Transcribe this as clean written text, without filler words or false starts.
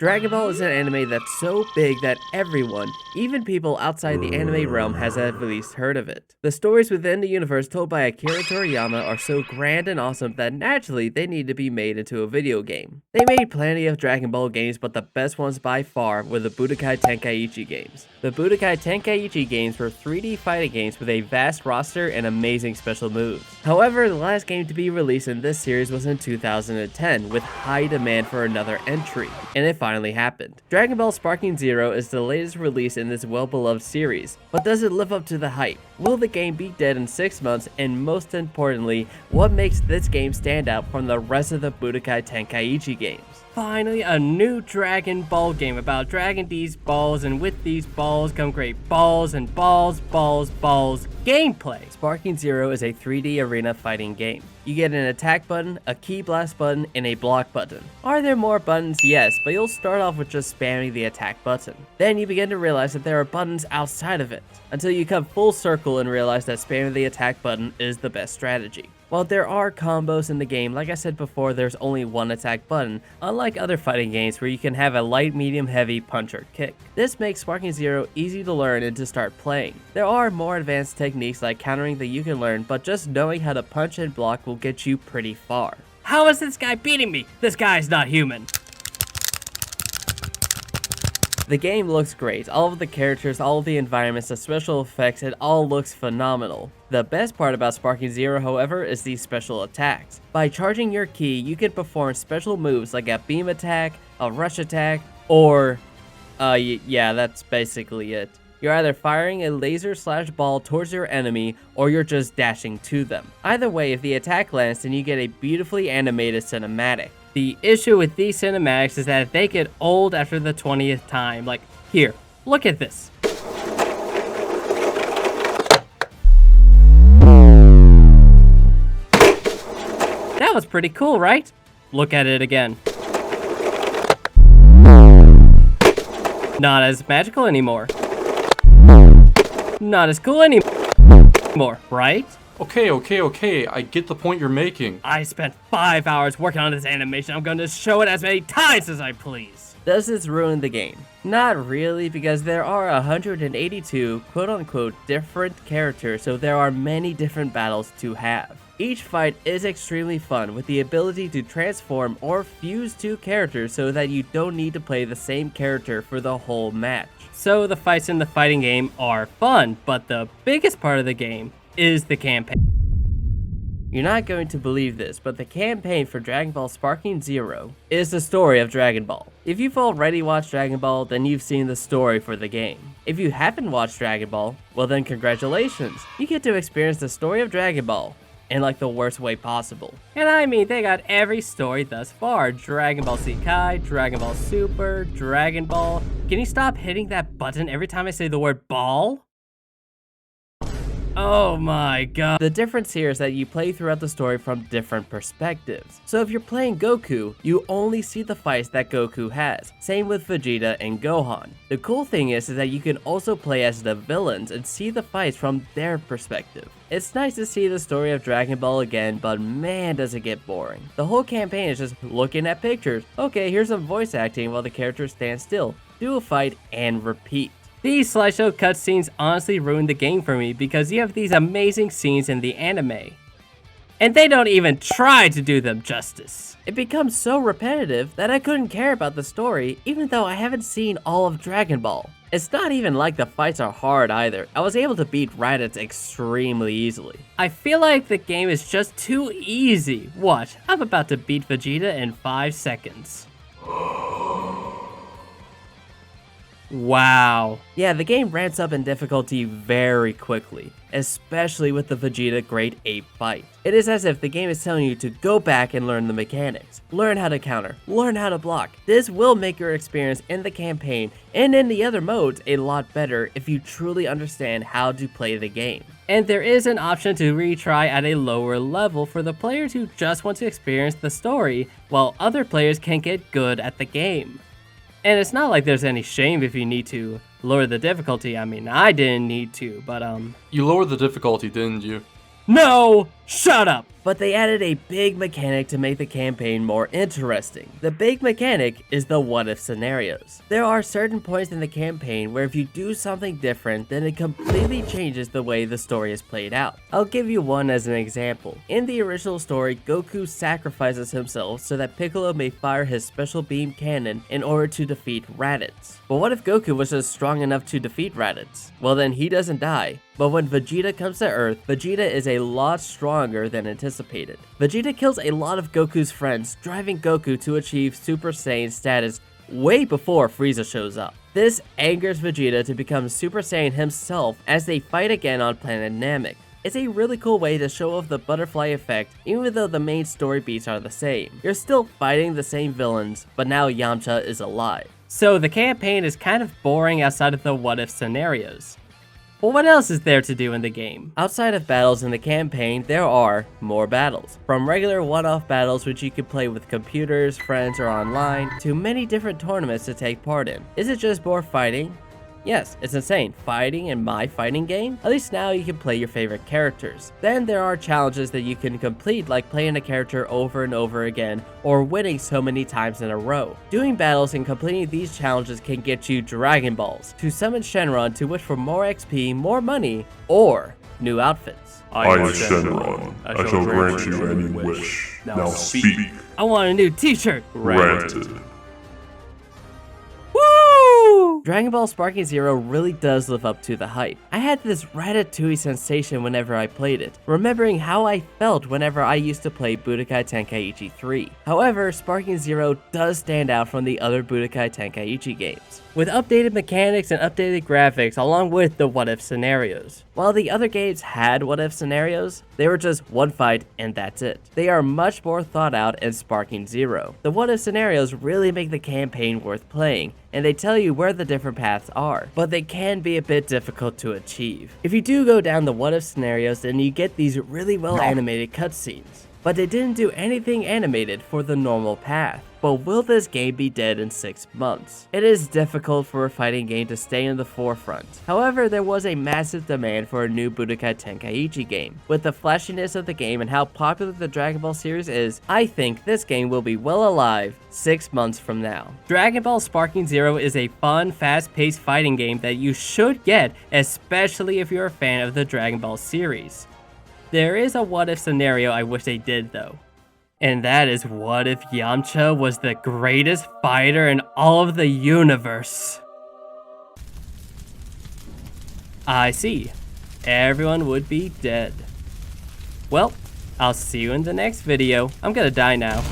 Dragon Ball is an anime that's so big that everyone, even people outside the anime realm, has at least heard of it. The stories within the universe told by Akira Toriyama are so grand and awesome that naturally they need to be made into a video game. They made plenty of Dragon Ball games, but the best ones by far were the Budokai Tenkaichi games. The Budokai Tenkaichi games were 3D fighting games with a vast roster and amazing special moves. However, the last game to be released in this series was in 2010, with high demand for another entry, and it finally happened. Dragon Ball Sparking Zero is the latest release in this well-beloved series, but does it live up to the hype? Will the game be dead in 6 months? And most importantly, what makes this game stand out from the rest of the Budokai Tenkaichi games? Finally, a new Dragon Ball game about dragging these balls, and with these balls come great balls and balls gameplay. Sparking Zero is a 3D arena fighting game. You get an attack button, a key blast button, and a block button. Are there more buttons? Yes, but you'll start off with just spamming the attack button. Then you begin to realize that there are buttons outside of it, until you come full circle and realize that spamming the attack button is the best strategy. While there are combos in the game, like I said before, there's only one attack button, unlike other fighting games where you can have a light, medium, heavy, punch, or kick. This makes Sparking Zero easy to learn and to start playing. There are more advanced techniques like countering that you can learn, but just knowing how to punch and block will get you pretty far. How is this guy beating me? This guy's not human. The game looks great. All of the characters, all of the environments, the special effects, it all looks phenomenal. The best part about Sparking Zero, however, is these special attacks. By charging your ki, you can perform special moves like a beam attack, a rush attack, or yeah, that's basically it. You're either firing a laser/ball towards your enemy, or you're just dashing to them. Either way, if the attack lands, then you get a beautifully animated cinematic. The issue with these cinematics is that they get old after the 20th time. Like, here, look at this. That was pretty cool, right? Look at it again. Not as magical anymore. Not as cool anymore, right? Okay, I get the point you're making. I spent 5 hours working on this animation. I'm going to show it as many times as I please. Does this ruin the game? Not really, because there are 182 quote-unquote different characters, so there are many different battles to have. Each fight is extremely fun, with the ability to transform or fuse two characters so that you don't need to play the same character for the whole match. So the fights in the fighting game are fun, but the biggest part of the game is the campaign. You're not going to believe this, but the campaign for Dragon Ball Sparking Zero is the story of Dragon Ball. If you've already watched Dragon Ball, then you've seen the story for the game. If you haven't watched Dragon Ball, well then congratulations. You get to experience the story of Dragon Ball in like the worst way possible. And I mean, they got every story thus far. Dragon Ball Z Kai, Dragon Ball Super, Dragon Ball. Can you stop hitting that button every time I say the word ball? Oh my god. The difference here is that you play throughout the story from different perspectives. So if you're playing Goku, you only see the fights that Goku has. Same with Vegeta and Gohan. The cool thing is that you can also play as the villains and see the fights from their perspective. It's nice to see the story of Dragon Ball again, but man does it get boring. The whole campaign is just looking at pictures. Okay, here's some voice acting while the characters stand still. Do a fight and repeat. These slideshow cutscenes honestly ruined the game for me because you have these amazing scenes in the anime, and they don't even try to do them justice. It becomes so repetitive that I couldn't care about the story even though I haven't seen all of Dragon Ball. It's not even like the fights are hard either. I was able to beat Raditz extremely easily. I feel like the game is just too easy. Watch, I'm about to beat Vegeta in 5 seconds. Wow. Yeah, the game ramps up in difficulty very quickly, especially with the Vegeta Great Ape fight. It is as if the game is telling you to go back and learn the mechanics, learn how to counter, learn how to block. This will make your experience in the campaign and in the other modes a lot better if you truly understand how to play the game. And there is an option to retry at a lower level for the players who just want to experience the story, while other players can get good at the game. And it's not like there's any shame if you need to lower the difficulty. I mean, I didn't need to, but You lowered the difficulty, didn't you? No! Shut up! But they added a big mechanic to make the campaign more interesting. The big mechanic is the what-if scenarios. There are certain points in the campaign where if you do something different, then it completely changes the way the story is played out. I'll give you one as an example. In the original story, Goku sacrifices himself so that Piccolo may fire his special beam cannon in order to defeat Raditz. But what if Goku was just strong enough to defeat Raditz? Well, then he doesn't die. But when Vegeta comes to Earth, Vegeta is a lot stronger than anticipated. Vegeta kills a lot of Goku's friends, driving Goku to achieve Super Saiyan status way before Frieza shows up. This angers Vegeta to become Super Saiyan himself as they fight again on planet Namek. It's a really cool way to show off the butterfly effect, even though the main story beats are the same. You're still fighting the same villains, but now Yamcha is alive. So the campaign is kind of boring outside of the what-if scenarios. But what else is there to do in the game? Outside of battles in the campaign, there are more battles. From regular one-off battles which you can play with computers, friends, or online, to many different tournaments to take part in. Is it just more fighting? Yes, it's insane. Fighting in my fighting game? At least now you can play your favorite characters. Then there are challenges that you can complete, like playing a character over and over again, or winning so many times in a row. Doing battles and completing these challenges can get you Dragon Balls, to summon Shenron to wish for more XP, more money, or new outfits. I am Shenron. I shall grant you any wish. Now speak. I want a new t-shirt! Granted. Dragon Ball Sparking Zero really does live up to the hype. I had this Ratatouille sensation whenever I played it, remembering how I felt whenever I used to play Budokai Tenkaichi 3. However, Sparking Zero does stand out from the other Budokai Tenkaichi games, with updated mechanics and updated graphics along with the what-if scenarios. While the other games had what-if scenarios, they were just one fight and that's it. They are much more thought out in Sparking Zero. The what-if scenarios really make the campaign worth playing, and they tell you where the different paths are, but they can be a bit difficult to achieve. If you do go down the what-if scenarios, then you get these really well animated cutscenes. But they didn't do anything animated for the normal path. But will this game be dead in 6 months? It is difficult for a fighting game to stay in the forefront. However, there was a massive demand for a new Budokai Tenkaichi game. With the flashiness of the game and how popular the Dragon Ball series is, I think this game will be well alive 6 months from now. Dragon Ball Sparking Zero is a fun, fast-paced fighting game that you should get, especially if you're a fan of the Dragon Ball series. There is a what-if scenario I wish they did though. And that is, what if Yamcha was the greatest fighter in all of the universe? I see. Everyone would be dead. Well, I'll see you in the next video. I'm gonna die now.